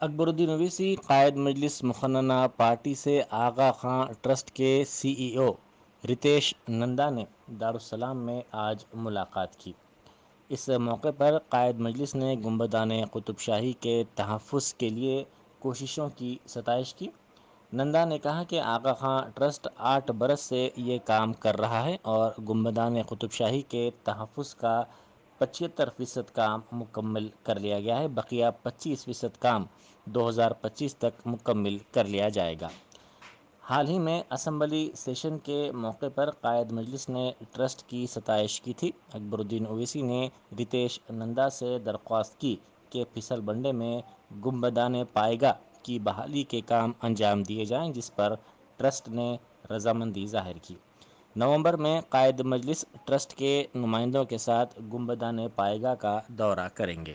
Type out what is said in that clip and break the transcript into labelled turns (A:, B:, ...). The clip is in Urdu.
A: اکبر الدین اویسی قائد مجلس مقننہ پارٹی سے آغا خاں ٹرسٹ کے سی ای او رتیش نندا نے دارالسلام میں آج ملاقات کی۔ اس موقع پر قائد مجلس نے گنبدان قطب شاہی کے تحفظ کے لیے کوششوں کی ستائش کی۔ نندا نے کہا کہ آغا خاں ٹرسٹ 8 برس سے یہ کام کر رہا ہے اور گنبدان قطب شاہی کے تحفظ کا 75% کام مکمل کر لیا گیا ہے، بقیہ 25% کام 2025 تک مکمل کر لیا جائے گا۔ حال ہی میں اسمبلی سیشن کے موقع پر قائد مجلس نے ٹرسٹ کی ستائش کی تھی۔ اکبر الدین اویسی نے رتیش نندا سے درخواست کی کہ پھسل بنڈے میں گنبدان پائیگا کی بحالی کے کام انجام دیے جائیں، جس پر ٹرسٹ نے رضامندی ظاہر کی۔ نومبر میں قائد مجلس ٹرسٹ کے نمائندوں کے ساتھ گنبدان پائیگا کا دورہ کریں گے۔